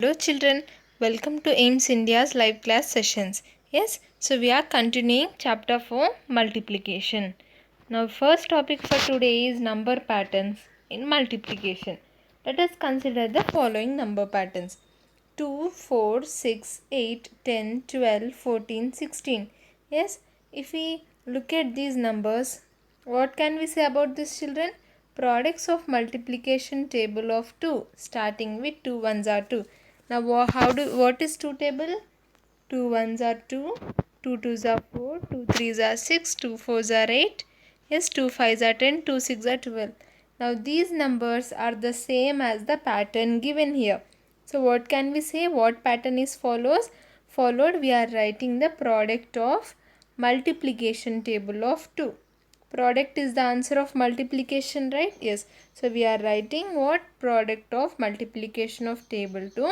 Hello children, welcome to AIMS India's live class sessions. Yes, so we are continuing chapter 4 multiplication. Now first topic for today is number patterns in multiplication. Let us consider the following number patterns. 2, 4, 6, 8, 10, 12, 14, 16. Yes, if we look at these numbers, what can we say about these children? Products of multiplication table of 2 starting with 2 ones are 2. Now what is 2 table? 2 ones are 2, 2 twos are 4, 2 threes are 6, 2 fours are 8. Yes, 2 fives are 10, 2 six are 12. Now these numbers are the same as the pattern given here. So what can we say? What pattern is follows? Followed we are writing the product of multiplication table of 2. Product is the answer of multiplication, right? Yes. So we are writing what? Product of multiplication of table 2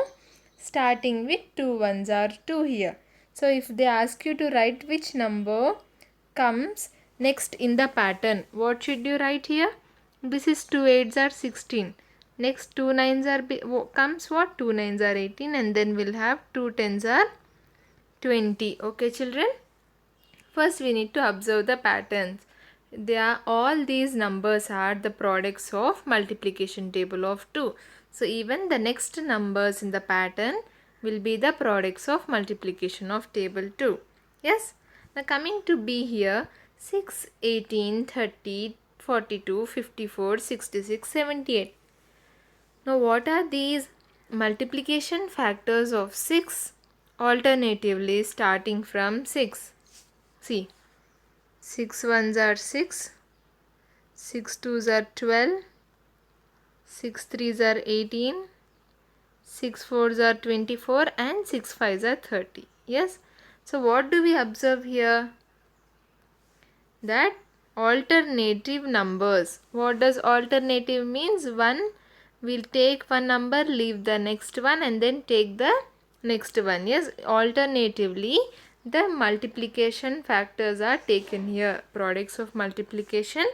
starting with 2 ones are 2 here. So if they ask you to write which number comes next in the pattern, what should you write here? This is 2 8s are 16. Next 2 9s are comes what? 2 9s are 18, and then we'll have 2 10s are 20. Okay children? First we need to observe the patterns. All these numbers are the products of multiplication table of 2. So even the next numbers in the pattern will be the products of multiplication of table 2. Yes. Now coming to B here, 6, 18, 30, 42, 54, 66, 78. Now what are these multiplication factors of 6 alternatively starting from 6? See, 6 ones are 6, 6 twos are 12, 6 threes are 18, 6 fours are 24, and 6 fives are 30. Yes. So what do we observe here? That alternative numbers. What does alternative means? One will take one number, leave the next one, and then take the next one. Yes, alternatively the multiplication factors are taken here. Products of multiplication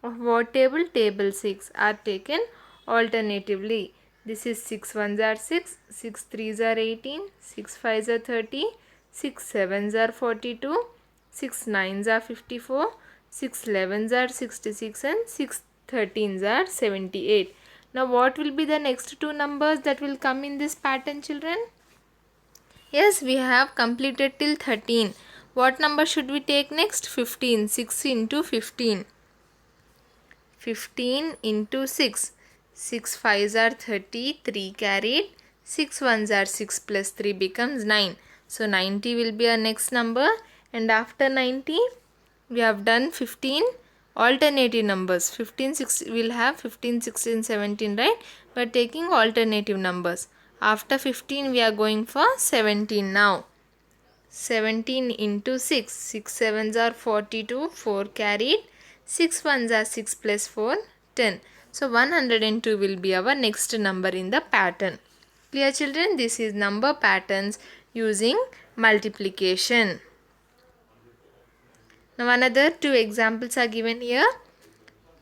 of what table? Table 6 are taken alternatively. This is 6 ones are 6, 6 threes are 18, 6 fives are 30, 6 sevens are 42, 6 nines are 54, 6 elevens are 66, and 6 13s are 78. Now what will be the next two numbers that will come in this pattern, children? Yes, we have completed till 13. What number should we take next? 15. 6 into 15. 15 into 6. 6 5s are 30. 3 carried. 6 1s are 6 plus 3 becomes 9. So 90 will be our next number. And after 90, we have done 15 alternative numbers. 15, 16, we'll have 15, 16, 17, right? But taking alternative numbers. After 15, we are going for 17 now. 17 into 6. 6 sevens are 42. 4 carried. 6 ones are 6 plus 4, 10. So 102 will be our next number in the pattern. Clear children? This is number patterns using multiplication. Now another two examples are given here.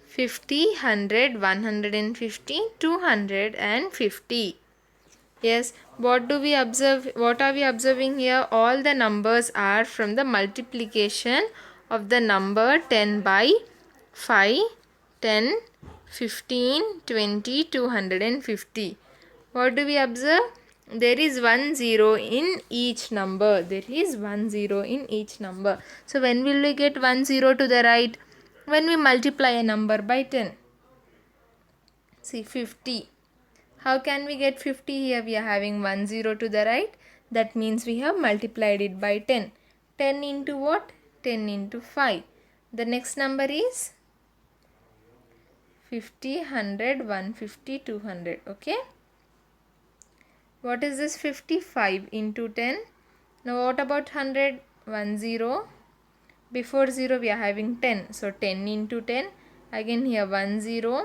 50, 100, 150, 250. Yes, what do we observe? What are we observing here? All the numbers are from the multiplication of the number 10 by 5, 10, 15, 20, 250. What do we observe? There is 1 0 in each number. There is 1 0 in each number. So when will we get 1 0 to the right? When we multiply a number by 10. See, 50. How can we get 50 here? We are having 1 0 to the right. That means we have multiplied it by 10. 10 into what? 10 into 5. The next number is 50, 100, 150, 200. Okay. What is this 55 into 10? Now what about 100? 1 0. Before 0 we are having 10. So 10 into 10. Again here 1 0.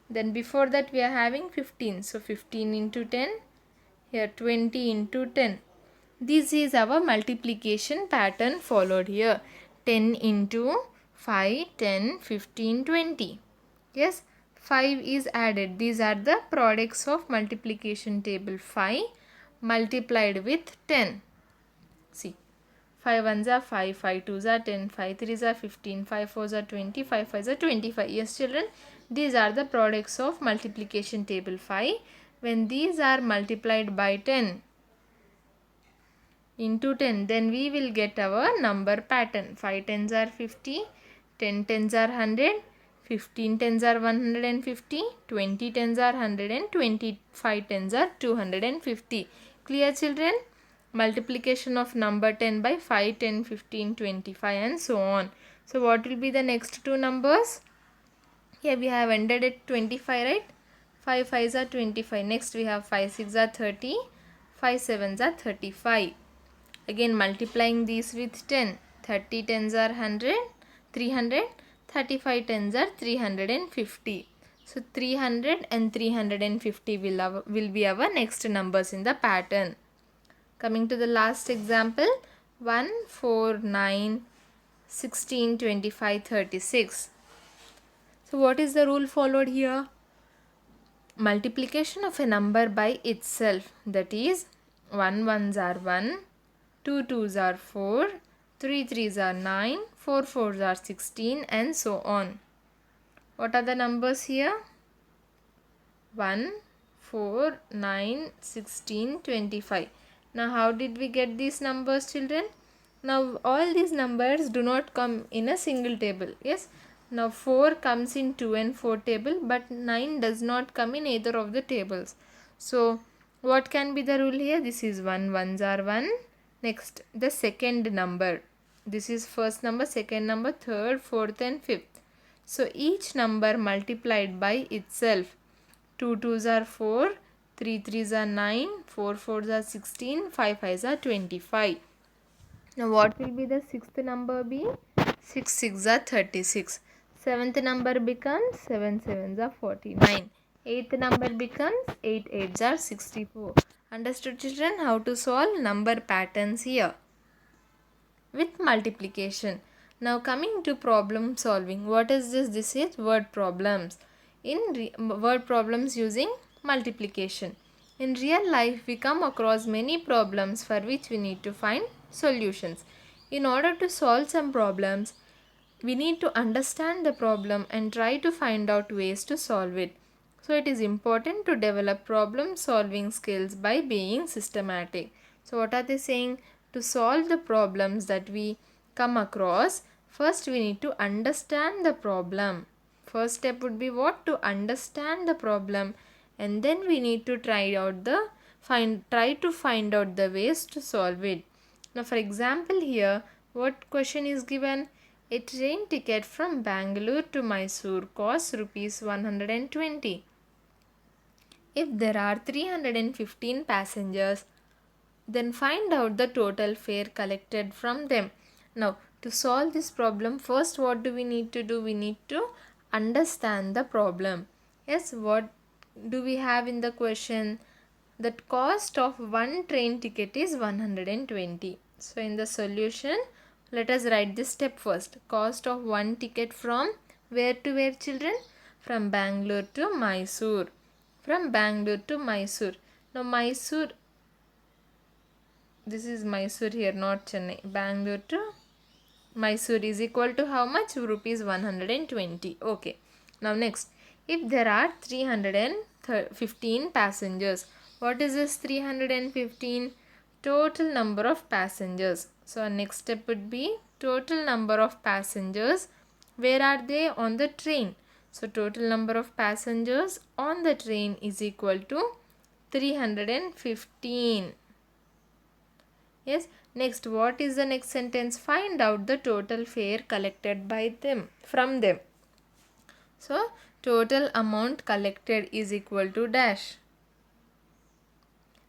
Then before that we are having 15. So 15 into 10. Here 20 into 10. This is our multiplication pattern followed here. 10 into 5, 10, 15, 20. Yes. 5 is added. These are the products of multiplication table. 5 multiplied with 10. See, 5 ones are 5, 5 twos are 10, 5 threes are 15, 5 fours are 20, 5 fives are 25. Yes children, these are the products of multiplication table 5. When these are multiplied by 10 into 10, then we will get our number pattern. 5 tens are 50, 10 tens are 100, 15 tens are 150, 20 tens are 100 and 25 tens are 250. Clear children? Multiplication of number 10 by 5, 10, 15, 25 and so on. So what will be the next two numbers? Here we have ended at 25, right? 5 fives are 25. Next we have 5 six are 30, 5 sevens are 35. Again multiplying these with 10. 30 tens are 100, 300, 35 tens are 350. So 300 and 350 will be our next numbers in the pattern. Coming to the last example, 1, 4, 9, 16, 25, 36. So what is the rule followed here? Multiplication of a number by itself, that is 1 ones are 1, 2 twos are 4, 3 threes are 9, 4 fours are 16 and so on. What are the numbers here? 1, 4, 9, 16, 25. Now how did we get these numbers children? Now all these numbers do not come in a single table. Yes. Now 4 comes in 2 and 4 table, but 9 does not come in either of the tables. So what can be the rule here? This is 1 ones are 1. Next the second number. This is first number, second number, third, fourth and fifth. So each number multiplied by itself. 2 twos are 4, 3 threes are 9, 4 fours are 16, 5 fives are 25. Now what will be the sixth number be? 6 six are 36. Seventh number becomes 7 sevens are 49. Eighth number becomes 8 eights are 64. Understood children how to solve number patterns here with multiplication. Now coming to problem solving. What is this? This is word problems. Word problems using multiplication. In real life, we come across many problems for which we need to find solutions. In order to solve some problems, we need to understand the problem and try to find out ways to solve it. So it is important to develop problem solving skills by being systematic. So what are they saying? To solve the problems that we come across, first we need to understand the problem. First step would be what? To understand the problem, and then we need to try to find out the ways to solve it. Now for example here, what question is given? A train ticket from Bangalore to Mysore costs rupees 120. If there are 315 passengers, then find out the total fare collected from them. Now to solve this problem, first what do we need to do? We need to understand the problem. Yes, what do we have in the question? That cost of one train ticket is 120. So in the solution, let us write this step first. Cost of one ticket from where to where children? From Bangalore to Mysore. From Bangalore to Mysore. Now Mysore, this is Mysore here, not Chennai. Bangalore to Mysore is equal to how much? Rupees 120. Okay. Now next, if there are 315 passengers, what is this 315? Total number of passengers. So our next step would be total number of passengers. Where are they? On the train. So total number of passengers on the train is equal to 315. Yes. Next, what is the next sentence? Find out the total fare collected by them from them. So total amount collected is equal to dash.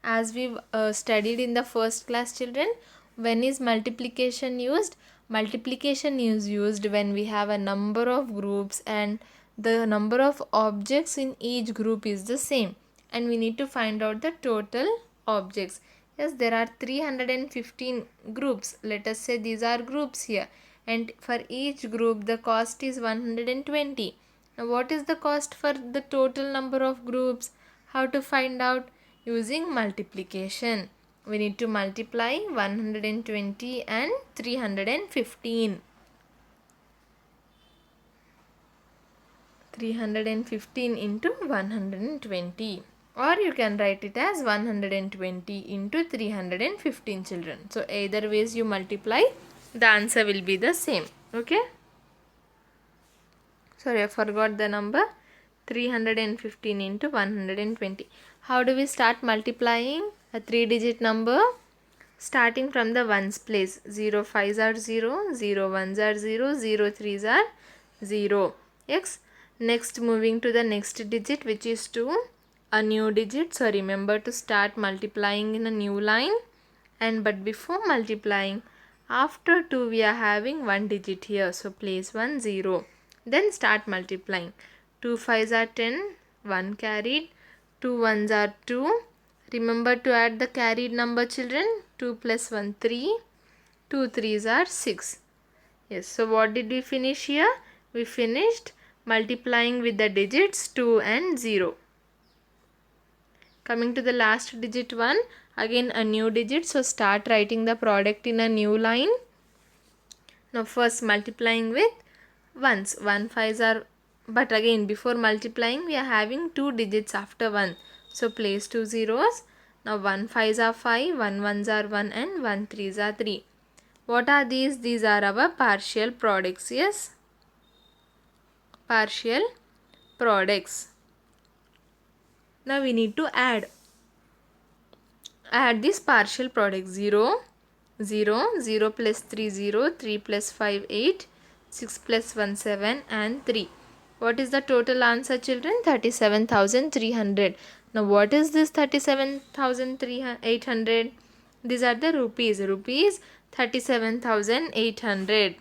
As we studied in the first class children, when is multiplication used? Multiplication is used when we have a number of groups and the number of objects in each group is the same, and we need to find out the total objects. Yes, there are 315 groups. Let us say these are groups here, and for each group the cost is 120. Now what is the cost for the total number of groups? How to find out? Using multiplication. We need to multiply 120 and 315. 315 into 120, or you can write it as 120 into 315 children. So either ways you multiply, the answer will be the same. Okay. Sorry, I forgot the number. 315 into 120. How do we start multiplying a 3-digit number? Starting from the ones place. 0 5s are 0, 0 1s are 0, 0 3s are 0. Yes. Next, moving to the next digit, which is 2, a new digit. So remember to start multiplying in a new line. And but before multiplying, after 2 we are having one digit here. So place 1 0. Then start multiplying. 2 5s are 10, 1 carried, 2 1s are 2. Remember to add the carried number, children. 2 plus 1 3, 2 3s are 6. Yes, so what did we finish here? We finished multiplying with the digits 2 and 0. Coming to the last digit 1, again a new digit, so start writing the product in a new line. Now first multiplying with ones. 1 5s are, but again before multiplying we are having 2 digits after 1. So place 2 zeros. Now 1 5s are 5, 1 1s are 1 and 1 3s are 3. What are these? These are our partial products. Yes. Partial products. Now we need to add these partial products. 0 0, 0 plus 3 0, 3 plus 5 8, 6 plus 1 7 and 3. What is the total answer, children? 37,300. Now what is this 37,800? These are the rupees. Rupees 37,800.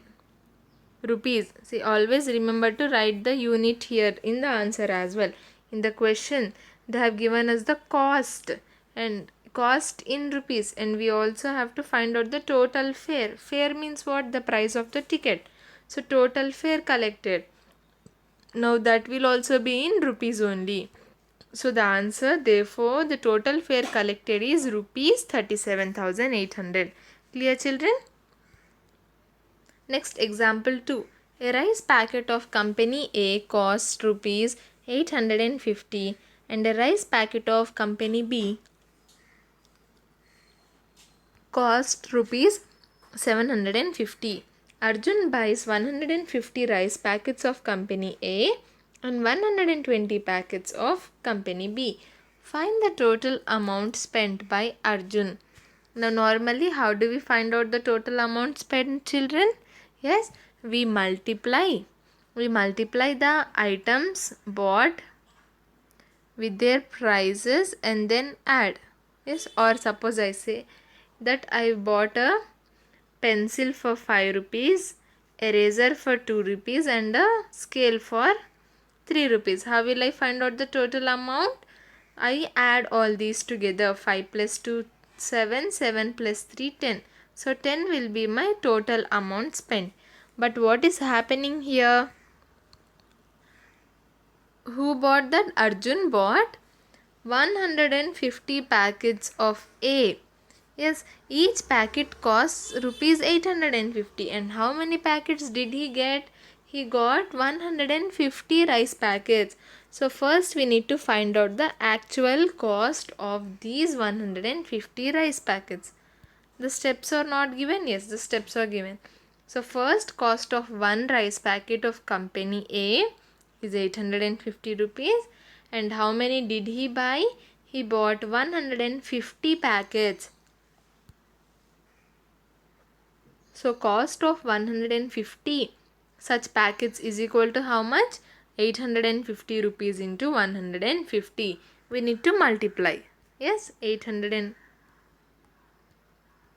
Rupees. See, always remember to write the unit here in the answer as well. In the question they have given us the cost and cost in rupees, and we also have to find out the total fare. Fare means what? The price of the ticket. So total fare collected. Now that will also be in rupees only. So the answer, therefore, the total fare collected is rupees 37,800. Clear, children? Next, example 2. A rice packet of company A costs rupees 850 and a rice packet of company B cost rupees 750. Arjun buys 150 rice packets of company A and 120 packets of company B. Find the total amount spent by Arjun. Now normally how do we find out the total amount spent, children? Yes, we multiply. We multiply the items bought with their prices and then add. Yes, or suppose I say that I bought a pencil for 5 rupees, eraser for 2 rupees and a scale for 3 rupees. How will I find out the total amount? I add all these together. 5 plus 2 7, 7 plus 3 10. So 10 will be my total amount spent. But what is happening here? Who bought that? Arjun bought 150 packets of A. Yes, each packet costs rupees 850. And how many packets did he get? He got 150 rice packets. So first we need to find out the actual cost of these 150 rice packets. The steps are not given? Yes, the steps are given. So first, cost of one rice packet of company A is 850 rupees. And how many did he buy? He bought 150 packets. So cost of 150 such packets is equal to how much? 850 rupees into 150. We need to multiply. Yes, 800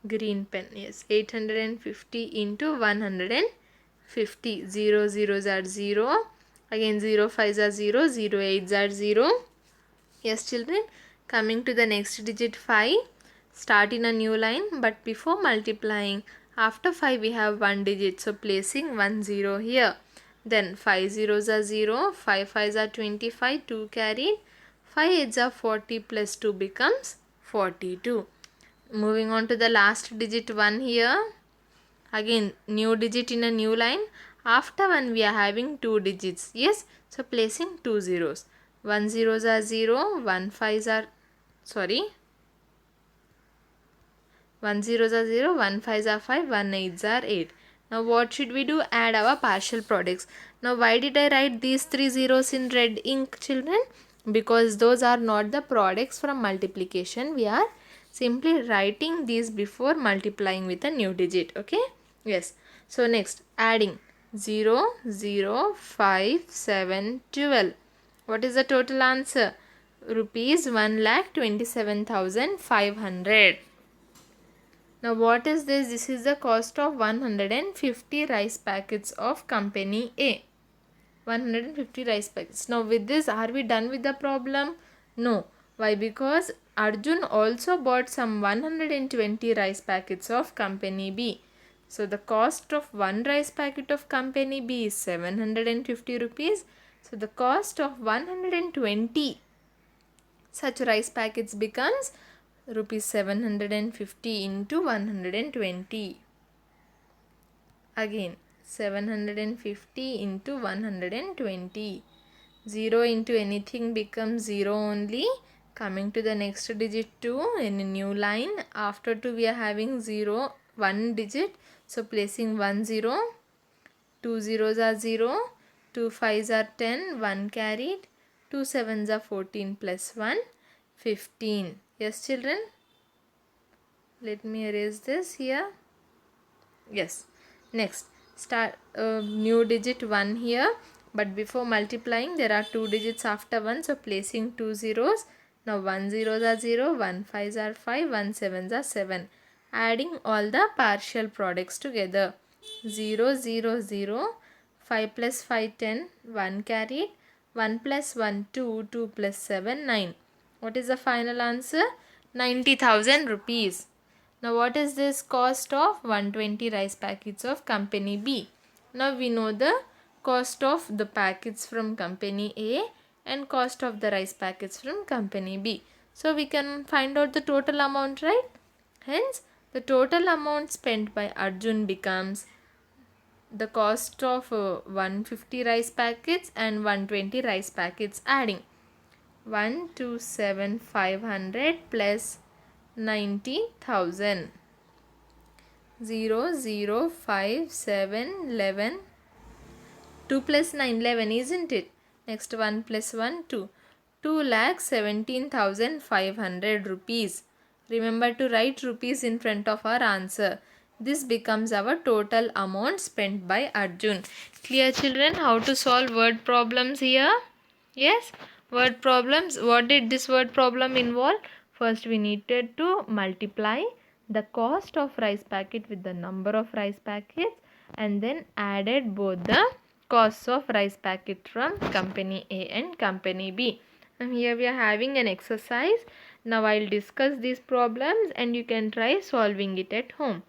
green pen. Yes, 850 into 150. 0 zeros are 0. Again 0 5s are 0. 0 8s are 0. Yes, children. Coming to the next digit 5. Start in a new line, but before multiplying, after 5 we have one digit. So placing 1 0 here. Then 5 zeros are 0, 5 fives are 25, 2 carried, 5 eights are 40 plus 2 becomes 42. Moving on to the last digit 1 here. Again new digit in a new line. After 1 we are having 2 digits. Yes, so placing 2 zeros. 1 zeros are 0, 1 fives are, sorry, 1 zeros are 0, 1 fives are 5, 1 eights are 8. Now what should we do? Add our partial products. Now why did I write these 3 zeros in red ink, children? Because those are not the products from multiplication. We are simply writing these before multiplying with a new digit. Okay? Yes. So next, adding 0, 0, 5, 7, 12. What is the total answer? Rupees 1,27,500. Now what is this? This is the cost of 150 rice packets of company A. 150 rice packets. Now with this, are we done with the problem? No. Why? Because Arjun also bought some 120 rice packets of company B. So the cost of one rice packet of company B is 750 rupees. So the cost of 120 such rice packets becomes rupees 750 into 120. Again 750 into 120. 0 into anything becomes 0 only. Coming to the next digit 2 in a new line. After 2 we are having 0, 1 digit. So placing 1 0. 2 zeros are 0. 2 fives are 10. 1 carried. 2 sevens are 14 plus 1. 15. Yes, children? Let me erase this here. Yes. Next, start new digit 1 here. But before multiplying, there are 2 digits after 1. So, placing 2 zeros. Now, 1 zeros are 0. 1 fives are 5. 1 sevens are 7. Adding all the partial products together. 0, 0, 0. 5 plus 5, 10. 1 carried. 1 plus 1, 2. 2 plus 7, 9. What is the final answer? 90,000 rupees. Now what is this cost of 120 rice packets of company B? Now we know the cost of the packets from company A and cost of the rice packets from company B. So we can find out the total amount, right? Hence the total amount spent by Arjun becomes the cost of 150 rice packets and 120 rice packets adding 127,500 plus 90,000. 0, 0, 5, 7, 11. 2 plus 9, 11, isn't it? Next 1 plus 1, 2. 2,17,500 rupees. Remember to write rupees in front of our answer. This becomes our total amount spent by Arjun. Clear, children, how to solve word problems here? Yes, word problems. What did this word problem involve? First, we needed to multiply the cost of rice packet with the number of rice packets and then added both the costs of rice packet from company A and company B. And here we are having an exercise. Now I'll discuss these problems and you can try solving it at home.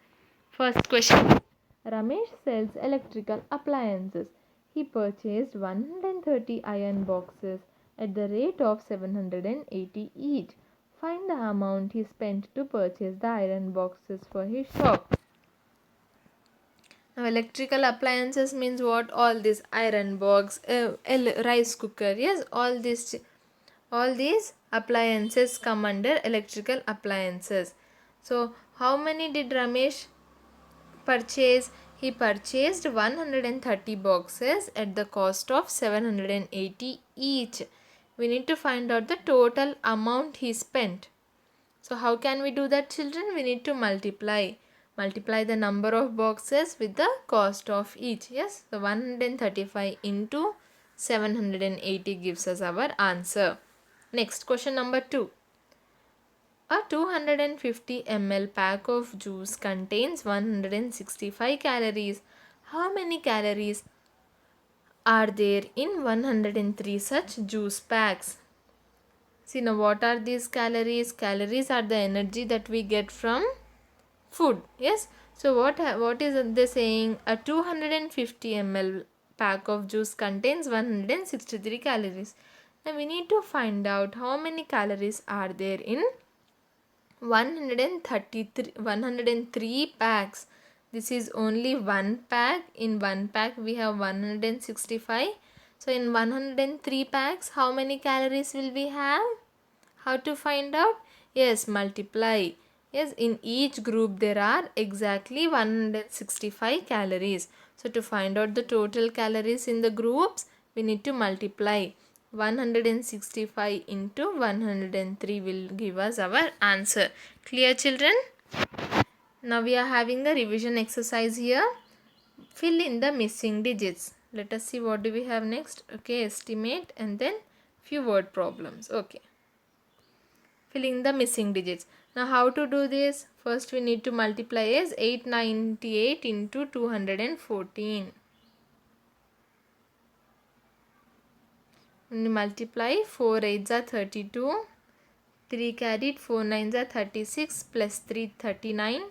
First question. Ramesh sells electrical appliances. He purchased 130 iron boxes at the rate of 780 each. Find the amount he spent to purchase the iron boxes for his shop. Now electrical appliances means what? All this iron box, rice cooker. Yes, all these appliances come under electrical appliances. So how many did Ramesh purchase? He purchased 130 boxes at the cost of 780 each. We need to find out the total amount he spent. So how can we do that, children? We need to multiply the number of boxes with the cost of each. Yes, so 135 into 780 gives us our answer. Next, question number 2. A 250 ml pack of juice contains 165 calories. How many calories are there in 103 such juice packs? See, now what are these calories? Calories are the energy that we get from food. Yes. So what is they saying? A 250 ml pack of juice contains 163 calories. Now we need to find out how many calories are there in 103 packs. This is only one pack. In one pack we have 165. So in 103 packs, how many calories will we have? How to find out? Yes, multiply. Yes, in each group there are exactly 165 calories. So to find out the total calories in the groups, we need to multiply. 165 into 103 will give us our answer. Clear, children? Now we are having the revision exercise here. Fill in the missing digits. Let us see what do we have next. Okay, estimate and then few word problems. Okay. Filling the missing digits. Now how to do this? First we need to multiply as 898 into 214. When you multiply, 4 8s are 32, 3 carried, 4 9s are 36 plus 3 39,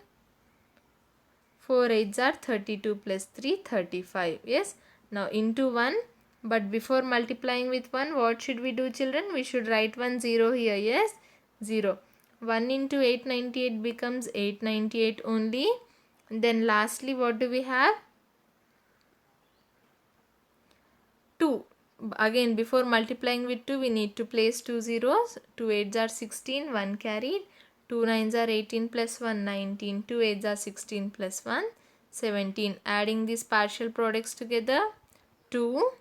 4 8s are 32 plus 3 35. Yes, now into 1, but before multiplying with 1, what should we do, children? We should write 1 0 here. Yes, 0. 1 into 898 becomes 898 only. Then lastly what do we have? 2. Again before multiplying with 2 we need to place 2 zeros. 2 8s are 16, 1 carried. 2 9s are 18 plus 1 19. 2 8s are 16 plus 1 17. Adding these partial products together, 2.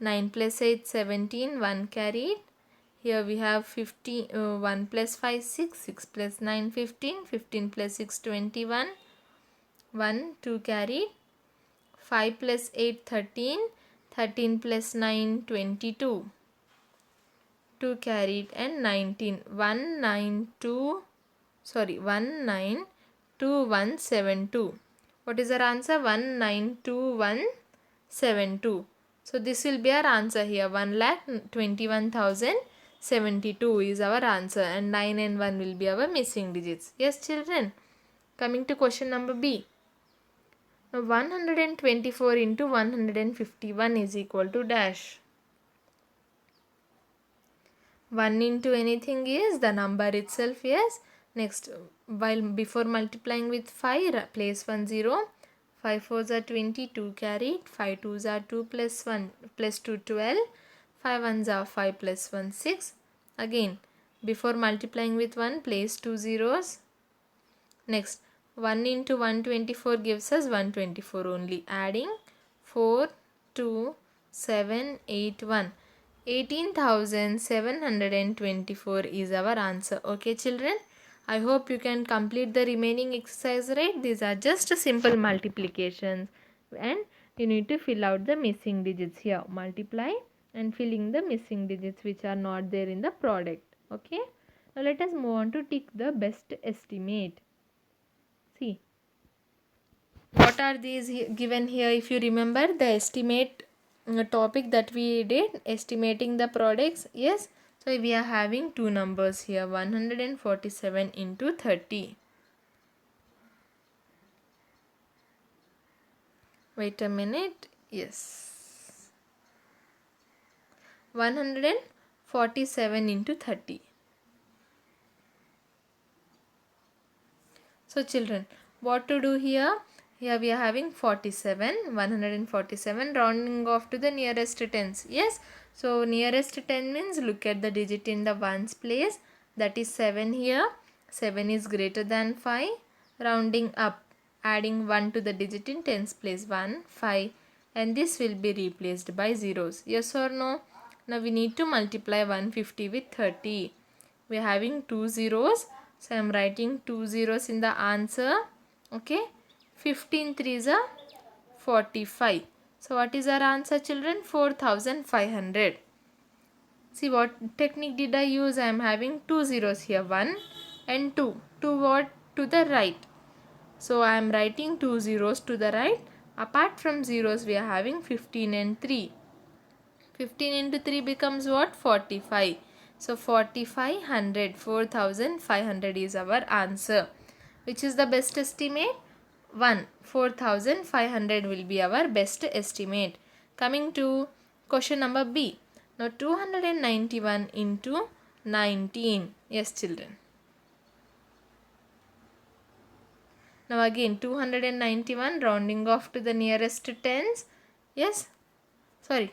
9 plus 8 17, 1 carried. Here we have 1 plus 5 6, 6 plus 9 15, 15 plus 6 21, 1 2 carried. 5 plus 8 13, 13 plus 9 22, 2 carried and 19, 192172. What is our answer? 192172. So this will be our answer here. 1,21,072 is our answer, and 9 and 1 will be our missing digits. Yes, children. Coming to question number B. Now 124 into 151 is equal to dash. 1 into anything is the number itself. Yes. Next, while before multiplying with 5, place 1 0. 5 4s are 20, 2 carried. 5 2s are 2 plus 1 plus 2 12. 5 1s are 5 plus 1 6. Again, before multiplying with 1, place 2 zeros. Next, 1 into 124 gives us 124 only. Adding 4 2 7 8 1. 18,724 is our answer. Okay, children. I hope you can complete the remaining exercise, right? These are just simple multiplications, and you need to fill out the missing digits here. Multiply and filling the missing digits which are not there in the product. Okay. Now let us move on to tick the best estimate. See, what are these given here? If you remember the estimate topic that we did, estimating the products. Yes, so we are having two numbers here, 147 into 30. Wait a minute. Yes, 147 into 30. So children, what to do here? Here we are having 47, 147, rounding off to the nearest tens. Yes, so nearest 10 means look at the digit in the ones place. That is 7 here. 7 is greater than 5. Rounding up, adding 1 to the digit in tens place. 1, 5, and this will be replaced by zeros. Yes or no? Now we need to multiply 150 with 30. We are having 2 zeros. So I am writing 2 zeros in the answer. Okay. 15 threes are 45. So what is our answer, children? 4,500. See what technique did I use? I am having 2 zeros here. 1 and 2. To what? To the right. So I am writing 2 zeros to the right. Apart from zeros we are having 15 and 3. 15 into 3 becomes what? 45. So 4,500. 4,500 is our answer. Which is the best estimate? 1. 4,500 will be our best estimate. Coming to question number B. Now 291 into 19. Yes, children. Now again 291 rounding off to the nearest tens. Yes. Sorry.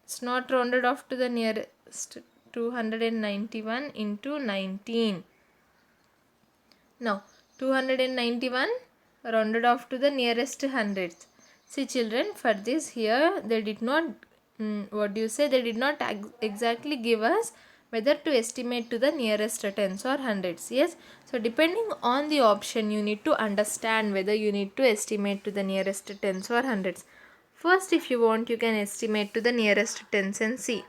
It's not rounded off to the nearest. 291 into 19. Now 291 rounded off to the nearest hundredths. See children, for this here they did not they did not exactly give us whether to estimate to the nearest tens or hundreds. Yes, so depending on the option you need to understand whether you need to estimate to the nearest tens or hundreds. First, if you want, you can estimate to the nearest tens and see.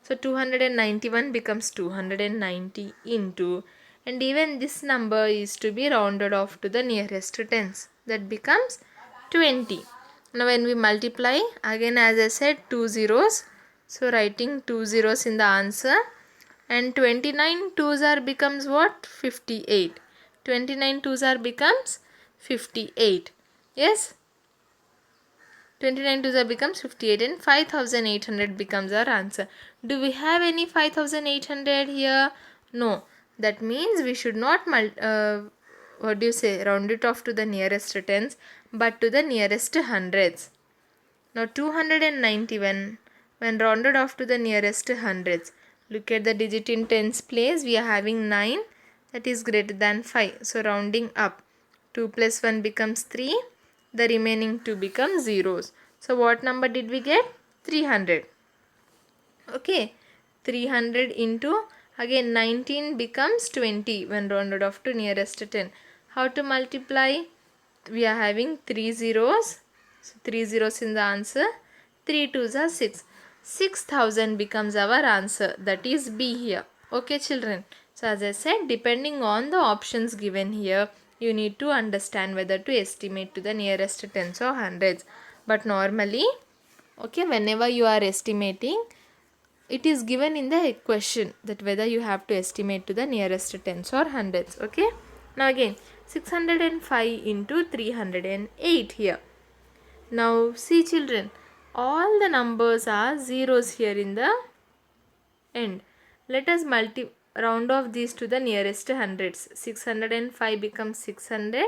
So 291 becomes 290 into, and even this number is to be rounded off to the nearest tens. That becomes 20. Now when we multiply, again as I said, 2 zeros. So writing 2 zeros in the answer, and 29 twos are becomes what? 58. 29 twos are becomes 58. Yes. 29 twos are becomes 58 and 5800 becomes our answer. Do we have any 5800 here? No. That means we should not round it off to the nearest tens, but to the nearest hundreds. Now 291 when rounded off to the nearest hundreds. Look at the digit in tens place. We are having 9, that is greater than 5. So rounding up. 2 plus 1 becomes 3. The remaining 2 becomes zeros. So what number did we get? 300. Okay. 300 into, again 19 becomes 20 when rounded off to nearest 10. How to multiply? We are having 3 zeros. So 3 zeros in the answer. 3 twos are 6. 6000 becomes our answer. That is B here. Okay children. So as I said, depending on the options given here, you need to understand whether to estimate to the nearest tens or hundreds. But normally, okay, whenever you are estimating, it is given in the question that whether you have to estimate to the nearest tens or hundreds. Okay. Now again, 605 into 308 here. Now see children, all the numbers are zeros here in the end. Let us round off these to the nearest hundreds. 605 becomes 600,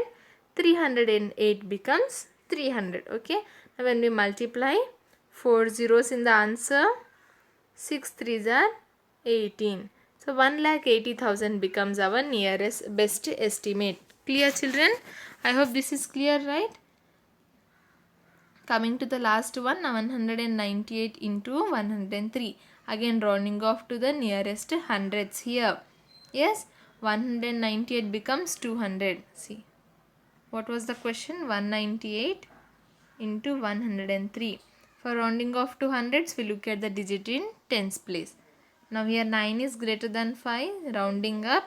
308 becomes 300. Okay. Now when we multiply, 4 zeros in the answer, 6 threes are 18. So 1,80,000 becomes our nearest best estimate. Clear children? I hope this is clear, right? Coming to the last one, 198 into 103. Again rounding off to the nearest hundreds here. Yes, 198 becomes 200. See, what was the question? 198 into 103. For rounding off to hundreds, we look at the digit in tens place. Now here 9 is greater than 5. Rounding up,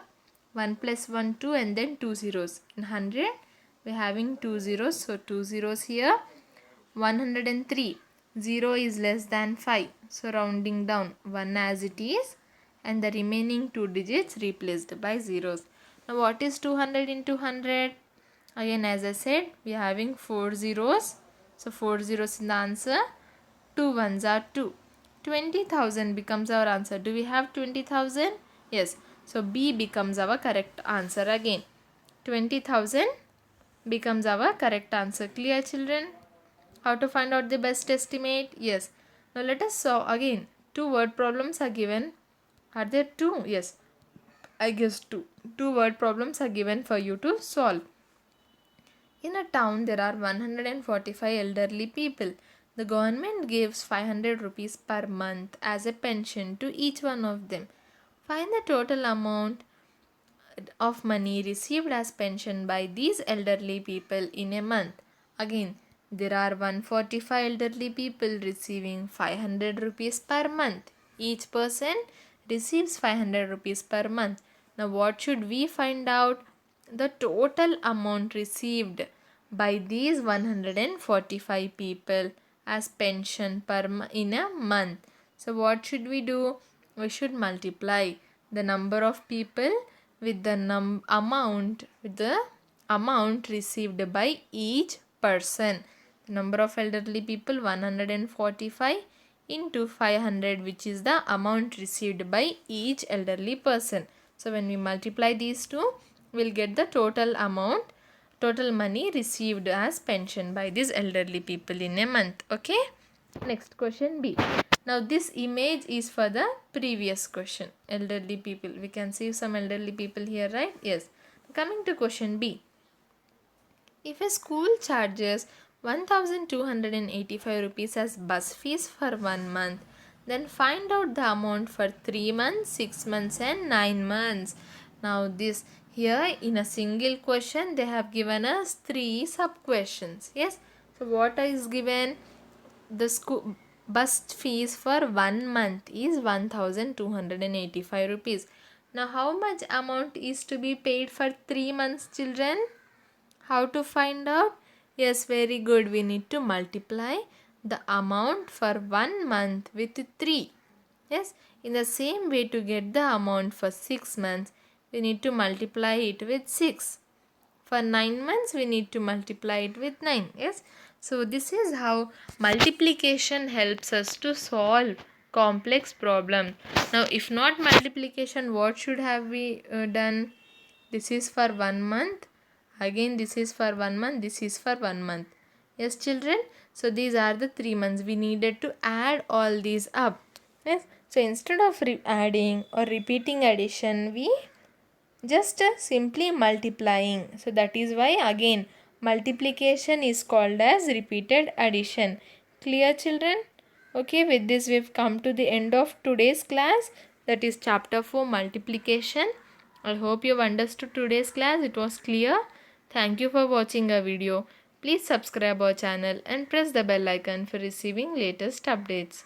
1 plus 1, 2 and then 2 zeros. In 100, we are having 2 zeros. So 2 zeros here. 103. 0 is less than 5. So rounding down, 1 as it is. And the remaining 2 digits replaced by zeros. Now what is 200 into 100? Again as I said, we are having 4 zeros. So 4 zeros in the answer. 2 ones are 2. 20,000 becomes our answer. Do we have 20,000? Yes. So B becomes our correct answer again. 20,000 becomes our correct answer. Clear children? How to find out the best estimate? Yes. Now let us solve again. 2 word problems are given. Are there 2? Yes. I guess 2. 2 word problems are given for you to solve. In a town, there are 145 elderly people. The government gives 500 rupees per month as a pension to each one of them. Find the total amount of money received as pension by these elderly people in a month. Again, there are 145 elderly people receiving 500 rupees per month. Each person receives 500 rupees per month. Now, what should we find out? The total amount received by these 145 people as pension in a month. So what should we do? We should multiply the number of people with the amount received by each person. Number of elderly people 145 into 500, which is the amount received by each elderly person. So when we multiply these two, we'll get the total amount, total money received as pension by these elderly people in a month. Okay. Next question B. Now this image is for the previous question. Elderly people. We can see some elderly people here, right? Yes. Coming to question B. If a school charges 1285 rupees as bus fees for 1 month, then find out the amount for 3 months, 6 months and 9 months. Now this here in a single question they have given us 3 sub questions. Yes. So what is given? The school bus fees for 1 month is 1285 rupees. Now how much amount is to be paid for 3 months, children? How to find out? Yes, very good. We need to multiply the amount for 1 month with 3. Yes, in the same way to get the amount for 6 months, we need to multiply it with 6. For 9 months, we need to multiply it with 9. Yes, so this is how multiplication helps us to solve complex problems. Now, if not multiplication, what should have we done? This is for 1 month. Again, this is for 1 month. This is for 1 month. Yes, children. So these are the 3 months. We needed to add all these up. Yes. So instead of adding or repeating addition, we just simply multiplying. So that is why again multiplication is called as repeated addition. Clear, children? Okay, with this we've come to the end of today's class, that is chapter 4 multiplication. I hope you've understood today's class. It was clear. Thank you for watching our video. Please subscribe our channel and press the bell icon for receiving latest updates.